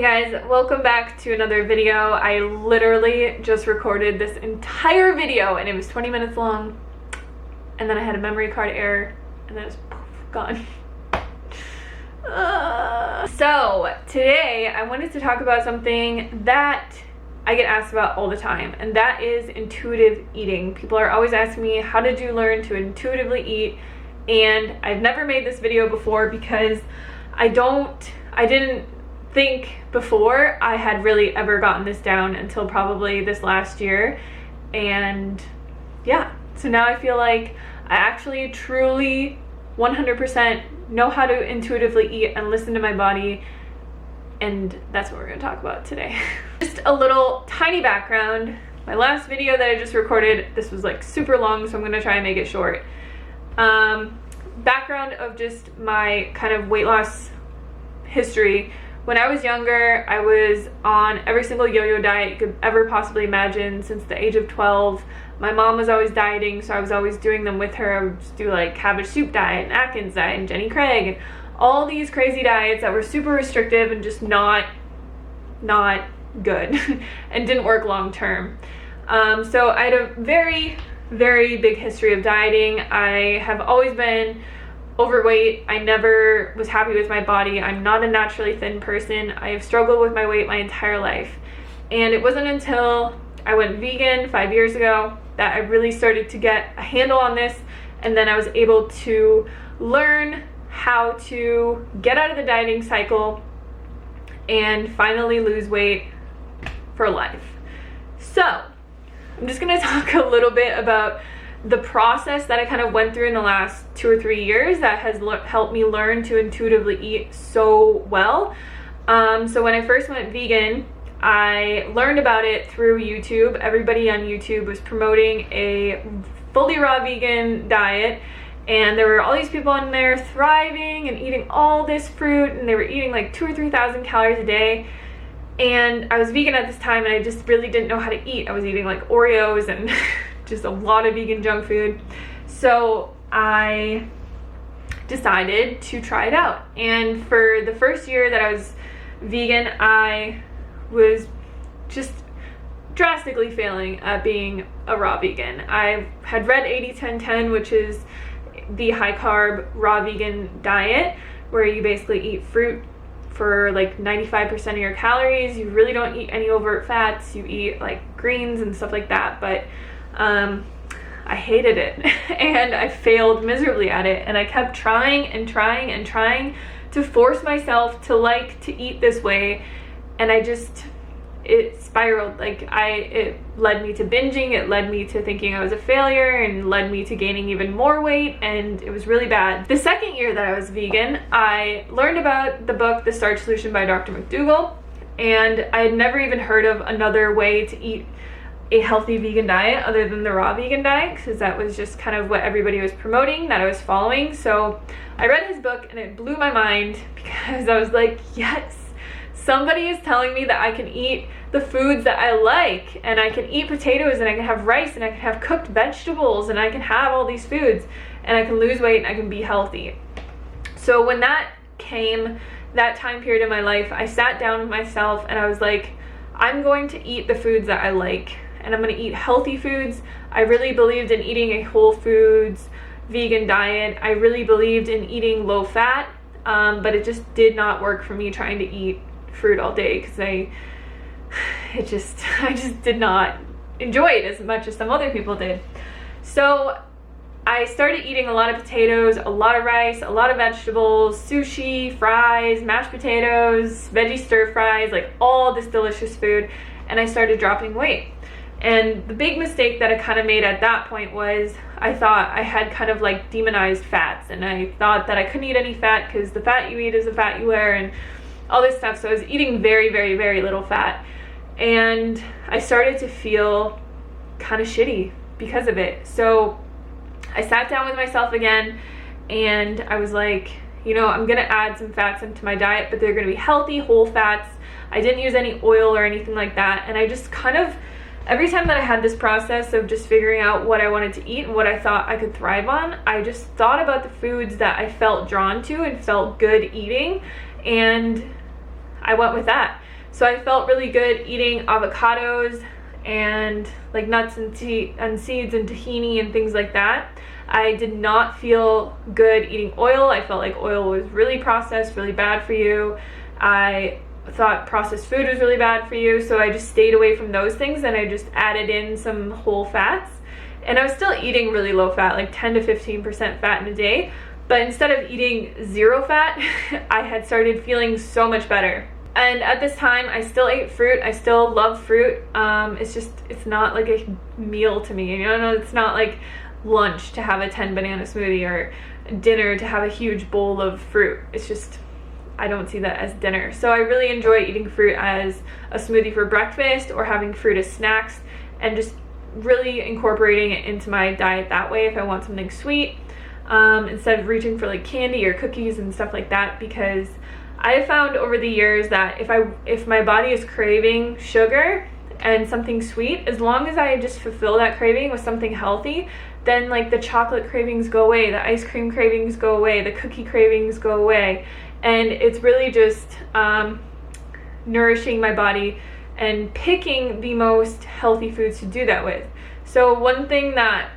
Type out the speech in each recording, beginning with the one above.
Hey guys, welcome back to another video. I literally just recorded this entire video and it was 20 minutes long, and then I had a memory card error and then it's gone. So today I wanted to talk about something that I get asked about all the time, and that is intuitive eating. People are always asking me, how did you learn to intuitively eat? And I've never made this video before because I didn't think before I had really ever gotten this down until probably this last year. And yeah, so now I feel like I actually truly 100% know how to intuitively eat and listen to my body, and that's what we're going to talk about today. Just a little tiny background. My last video that I just recorded, this was like super long, so I'm going to try and make it short. Background of just my kind of weight loss history. When I was younger, I was on every single yo-yo diet you could ever possibly imagine since the age of 12. My mom was always dieting, so I was always doing them with her. I would just do like cabbage soup diet and Atkins diet and Jenny Craig and all these crazy diets that were super restrictive and just not good and didn't work long term. So I had a very, very big history of dieting. I have always been overweight. I never was happy with my body. I'm not a naturally thin person. I have struggled with my weight my entire life. And it wasn't until I went vegan 5 years ago that I really started to get a handle on this, and then I was able to learn how to get out of the dieting cycle and finally lose weight for life. So I'm just going to talk a little bit about the process that I kind of went through in the last 2 or 3 years that has helped me learn to intuitively eat so well. So when I first went vegan, I learned about it through YouTube. Everybody on YouTube was promoting a fully raw vegan diet, and there were all these people on there thriving and eating all this fruit, and they were eating like 2,000 or 3,000 calories a day. And I was vegan at this time, and I just really didn't know how to eat. I was eating like Oreos and just a lot of vegan junk food. So I decided to try it out. And for the first year that I was vegan, I was just drastically failing at being a raw vegan. I had read 80-10-10, which is the high carb raw vegan diet, where you basically eat fruit for like 95% of your calories. You really don't eat any overt fats. You eat like greens and stuff like that. But I hated it and I failed miserably at it, and I kept trying and trying and trying to force myself to like to eat this way, and it spiraled. It led me to binging, it led me to thinking I was a failure, and led me to gaining even more weight, and it was really bad. The second year that I was vegan, I learned about the book The Starch Solution by Dr. McDougall, and I had never even heard of another way to eat a healthy vegan diet other than the raw vegan diet, because that was just kind of what everybody was promoting that I was following. So I read his book and it blew my mind, because I was like, yes, somebody is telling me that I can eat the foods that I like, and I can eat potatoes, and I can have rice, and I can have cooked vegetables, and I can have all these foods, and I can lose weight, and I can be healthy. So when that came, that time period in my life, I sat down with myself and I was like, I'm going to eat the foods that I like, and I'm going to eat healthy foods. I really believed in eating a whole foods vegan diet. I really believed in eating low fat, but it just did not work for me trying to eat fruit all day, because I just did not enjoy it as much as some other people did. So I started eating a lot of potatoes, a lot of rice, a lot of vegetables, sushi, fries, mashed potatoes, veggie stir fries, like all this delicious food, and I started dropping weight. And the big mistake that I kind of made at that point was I thought I had kind of like demonized fats, and I thought that I couldn't eat any fat because the fat you eat is the fat you wear and all this stuff. So I was eating very, very, very little fat, and I started to feel kind of shitty because of it. So I sat down with myself again, and I was like, you know, I'm gonna add some fats into my diet, but they're gonna be healthy, whole fats. I didn't use any oil or anything like that. And I just kind of, every time that I had this process of just figuring out what I wanted to eat and what I thought I could thrive on, I just thought about the foods that I felt drawn to and felt good eating, and I went with that. So I felt really good eating avocados and like nuts and seeds and tahini and things like that. I did not feel good eating oil. I felt like oil was really processed, really bad for you. I thought processed food was really bad for you, so I just stayed away from those things, and I just added in some whole fats. And I was still eating really low fat, like 10 to 15% fat in a day, but instead of eating zero fat, I had started feeling so much better. And at this time, I still ate fruit. I still love fruit. It's not like a meal to me. You know, it's not like lunch to have a 10 banana smoothie or dinner to have a huge bowl of fruit. It's just, I don't see that as dinner. So I really enjoy eating fruit as a smoothie for breakfast or having fruit as snacks, and just really incorporating it into my diet that way if I want something sweet, instead of reaching for like candy or cookies and stuff like that, because I have found over the years that if my body is craving sugar and something sweet, as long as I just fulfill that craving with something healthy, then like the chocolate cravings go away, the ice cream cravings go away, the cookie cravings go away, and it's really just nourishing my body and picking the most healthy foods to do that with. So one thing that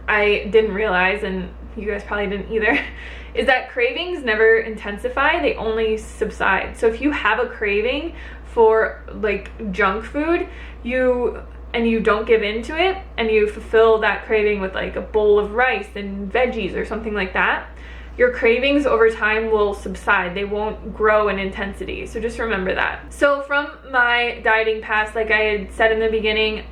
I didn't realize, and you guys probably didn't either, is that cravings never intensify, they only subside. So if you have a craving for like junk food, you don't give into it, and you fulfill that craving with like a bowl of rice and veggies or something like that, your cravings over time will subside. They won't grow in intensity. So just remember that. So from my dieting past, like I had said in the beginning,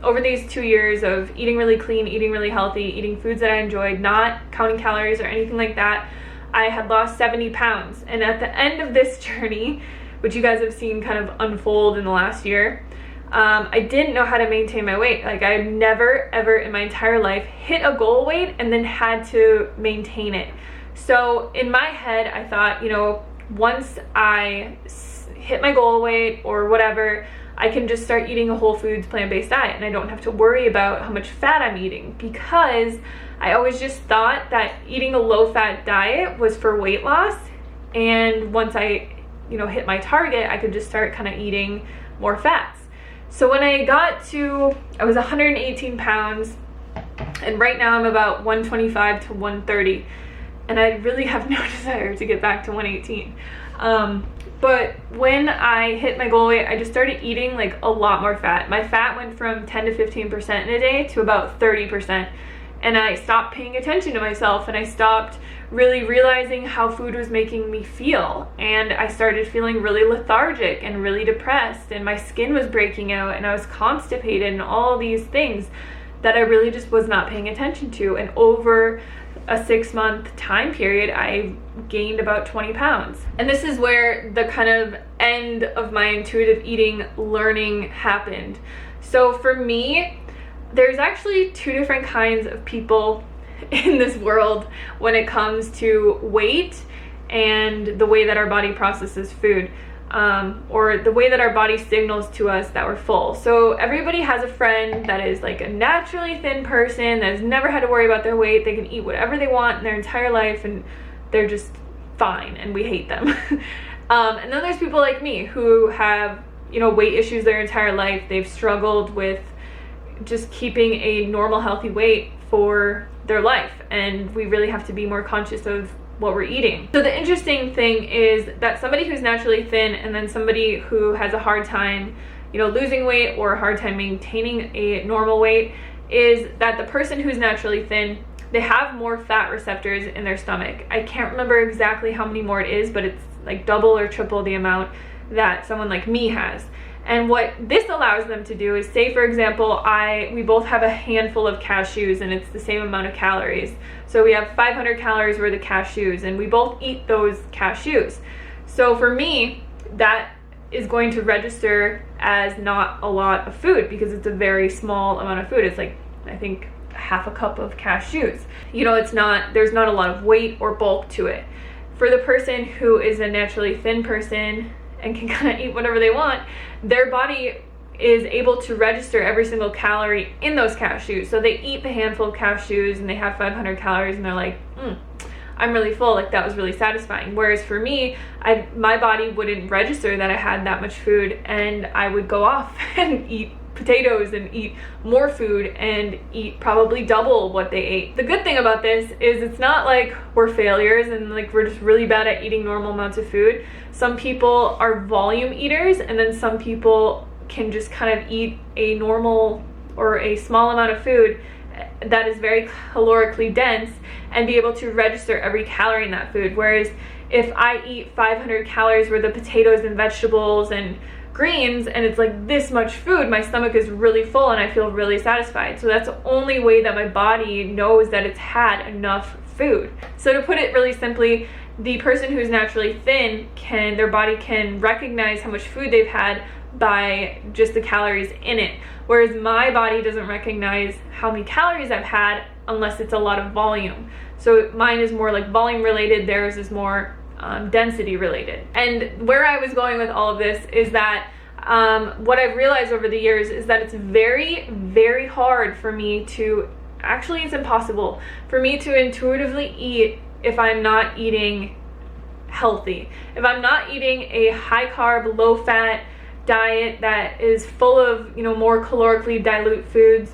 over these 2 years of eating really clean, eating really healthy, eating foods that I enjoyed, not counting calories or anything like that, I had lost 70 pounds. And at the end of this journey, which you guys have seen kind of unfold in the last year, I didn't know how to maintain my weight. Like I've never ever in my entire life hit a goal weight and then had to maintain it. So in my head, I thought, you know, once I hit my goal weight or whatever, I can just start eating a whole foods plant-based diet, and I don't have to worry about how much fat I'm eating, because I always just thought that eating a low-fat diet was for weight loss, and once I, you know, hit my target, I could just start kind of eating more fats. So when I was 118 pounds, and right now I'm about 125 to 130, and I really have no desire to get back to 118. But when I hit my goal weight, I just started eating like a lot more fat. My fat went from 10 to 15% in a day to about 30%. And I stopped paying attention to myself, and I stopped really realizing how food was making me feel. And I started feeling really lethargic and really depressed, and my skin was breaking out, and I was constipated, and all these things that I really just was not paying attention to. And over a 6-month time period, I gained about 20 pounds. And this is where the kind of end of my intuitive eating learning happened. So for me, there's actually 2 different kinds of people in this world when it comes to weight and the way that our body processes food, or the way that our body signals to us that we're full. So everybody has a friend that is like a naturally thin person that has never had to worry about their weight. They can eat whatever they want in their entire life, and they're just fine, and we hate them. And then there's people like me who have, you know, weight issues their entire life. They've struggled with just keeping a normal healthy weight for their life, and we really have to be more conscious of what we're eating. So the interesting thing is that somebody who's naturally thin and then somebody who has a hard time, you know, losing weight or a hard time maintaining a normal weight, is that the person who's naturally thin, they have more fat receptors in their stomach. I can't remember exactly how many more it is, but it's like double or triple the amount that someone like me has. And what this allows them to do is, say for example, we both have a handful of cashews, and it's the same amount of calories. So we have 500 calories worth of cashews, and we both eat those cashews. So for me, that is going to register as not a lot of food, because it's a very small amount of food. It's like, I think, half a cup of cashews. You know, there's not a lot of weight or bulk to it. For the person who is a naturally thin person and can kind of eat whatever they want, their body is able to register every single calorie in those cashews. So they eat the handful of cashews and they have 500 calories, and they're like, I'm really full, like that was really satisfying. Whereas for me, my body wouldn't register that I had that much food, and I would go off and eat potatoes and eat more food and eat probably double what they ate. The good thing about this is it's not like we're failures and like we're just really bad at eating normal amounts of food. Some people are volume eaters, and then some people can just kind of eat a normal or a small amount of food that is very calorically dense and be able to register every calorie in that food. Whereas if I eat 500 calories worth of potatoes and vegetables and greens and it's like this much food, my stomach is really full and I feel really satisfied. So that's the only way that my body knows that it's had enough food. So to put it really simply, the person who's naturally thin, their body can recognize how much food they've had by just the calories in it, whereas my body doesn't recognize how many calories I've had unless it's a lot of volume. So mine is more like volume related, theirs is more density related. And where I was going with all of this is that what I've realized over the years is that it's very, very hard for me to, actually it's impossible for me to intuitively eat if I'm not eating healthy. If I'm not eating a high carb, low fat diet that is full of, more calorically dilute foods,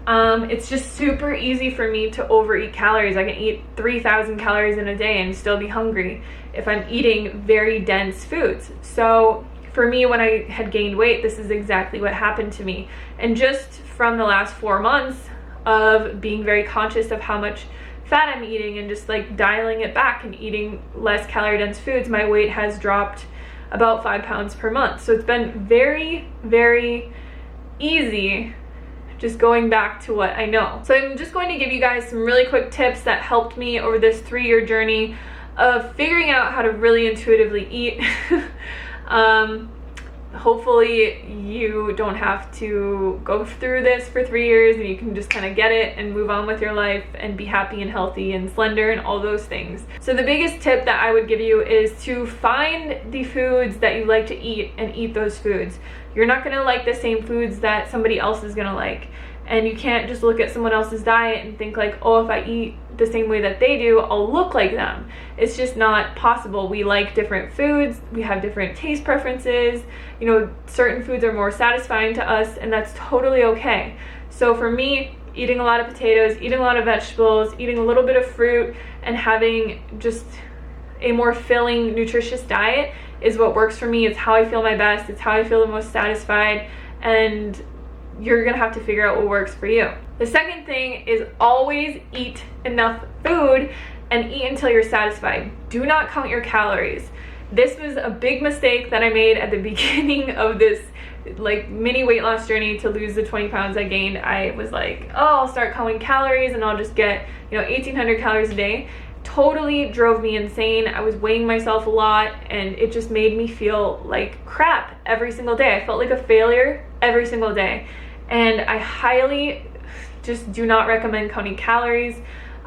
it's just super easy for me to overeat calories. I can eat 3,000 calories in a day and still be hungry if I'm eating very dense foods. So for me, when I had gained weight, this is exactly what happened to me. And just from the last 4 months of being very conscious of how much fat I'm eating and just like dialing it back and eating less calorie dense foods, my weight has dropped about 5 pounds per month. So it's been very, very easy just going back to what I know. So I'm just going to give you guys some really quick tips that helped me over this 3-year journey of figuring out how to really intuitively eat. Hopefully you don't have to go through this for 3 years and you can just kind of get it and move on with your life and be happy and healthy and slender and all those things. So the biggest tip that I would give you is to find the foods that you like to eat and eat those foods. You're not going to like the same foods that somebody else is going to like. And you can't just look at someone else's diet and think like, oh, if I eat the same way that they do, I'll look like them. It's just not possible. We like different foods. We have different taste preferences. Certain foods are more satisfying to us, and that's totally okay. So for me, eating a lot of potatoes, eating a lot of vegetables, eating a little bit of fruit, and having just a more filling, nutritious diet is what works for me. It's how I feel my best. It's how I feel the most satisfied. And you're gonna have to figure out what works for you. The second thing is always eat enough food and eat until you're satisfied. Do not count your calories. This was a big mistake that I made at the beginning of this like mini weight loss journey to lose the 20 pounds I gained. I was like, oh, I'll start counting calories and I'll just get 1,800 calories a day. Totally drove me insane. I was weighing myself a lot and it just made me feel like crap every single day. I felt like a failure every single day. And I highly just do not recommend counting calories.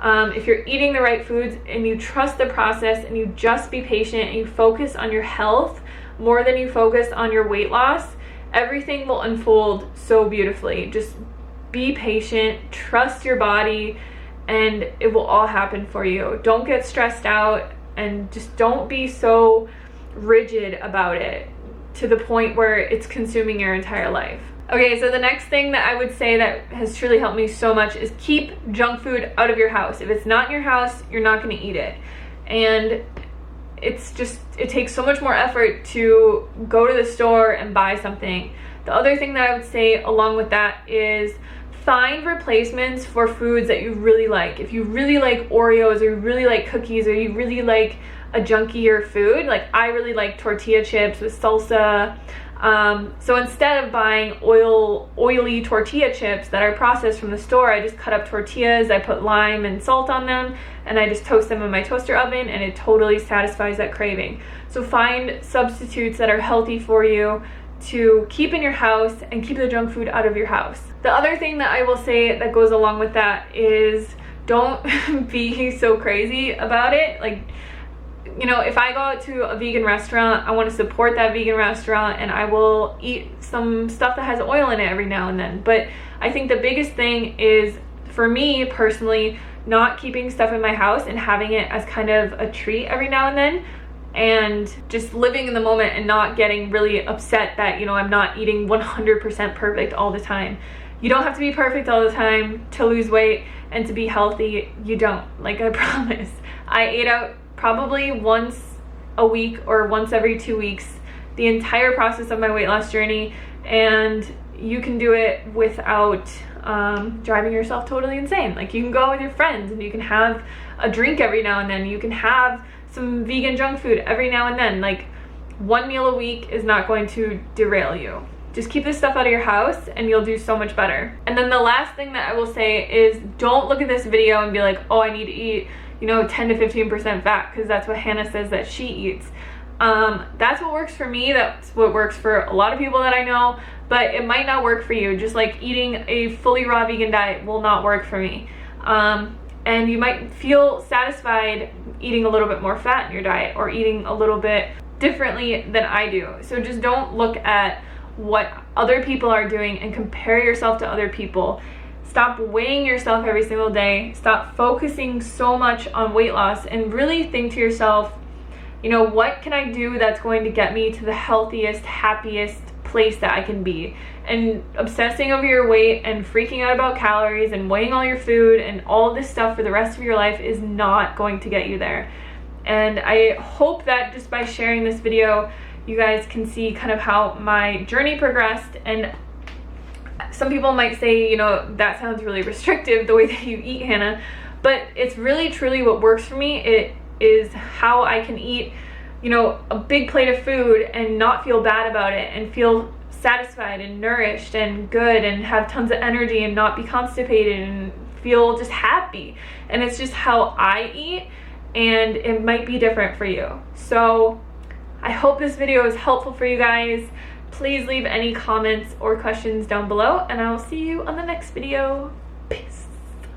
If you're eating the right foods and you trust the process and you just be patient and you focus on your health more than you focus on your weight loss, everything will unfold so beautifully. Just be patient, trust your body, and it will all happen for you. Don't get stressed out and just don't be so rigid about it to the point where it's consuming your entire life. Okay, so the next thing that I would say that has truly helped me so much is keep junk food out of your house. If it's not in your house, you're not gonna eat it. And it takes so much more effort to go to the store and buy something. The other thing that I would say along with that is find replacements for foods that you really like. If you really like Oreos or you really like cookies or you really like a junkier food, like I really like tortilla chips with salsa. So instead of buying oily tortilla chips that are processed from the store, I just cut up tortillas, I put lime and salt on them, and I just toast them in my toaster oven, and it totally satisfies that craving. So find substitutes that are healthy for you to keep in your house and keep the junk food out of your house. The other thing that I will say that goes along with that is don't be so crazy about it. Like, if I go out to a vegan restaurant, I want to support that vegan restaurant and I will eat some stuff that has oil in it every now and then. But I think the biggest thing is, for me personally, not keeping stuff in my house and having it as kind of a treat every now and then, and just living in the moment and not getting really upset that, you know, I'm not eating 100% perfect all the time. You don't have to be perfect all the time to lose weight and to be healthy. You don't, like, I promise. I ate out probably once a week or once every 2 weeks the entire process of my weight loss journey, and you can do it without driving yourself totally insane. Like, you can go out with your friends and you can have a drink every now and then. You can have some vegan junk food every now and then. Like, one meal a week is not going to derail you. Just keep this stuff out of your house and you'll do so much better. And then the last thing that I will say is, don't look at this video and be like, oh, I need to eat, you know, 10 to 15% fat, because that's what Hannah says that she eats. That's what works for me. That's what works for a lot of people that I know, but it might not work for you. Just like eating a fully raw vegan diet will not work for me. And you might feel satisfied eating a little bit more fat in your diet or eating a little bit differently than I do. So just don't look at what other people are doing and compare yourself to other people. Stop weighing yourself every single day. Stop focusing so much on weight loss and really think to yourself, you know, what can I do that's going to get me to the healthiest, happiest place that I can be? And obsessing over your weight and freaking out about calories and weighing all your food and all this stuff for the rest of your life is not going to get you there. And I hope that just by sharing this video, you guys can see kind of how my journey progressed. And some people might say, you know, that sounds really restrictive, the way that you eat, Hannah, but it's really truly what works for me. It is how I can eat, you know, a big plate of food and not feel bad about it and feel satisfied and nourished and good and have tons of energy and not be constipated and feel just happy. And it's just how I eat, and it might be different for you. So I hope this video is helpful for you guys. Please leave any comments or questions down below, and I will see you on the next video. Peace.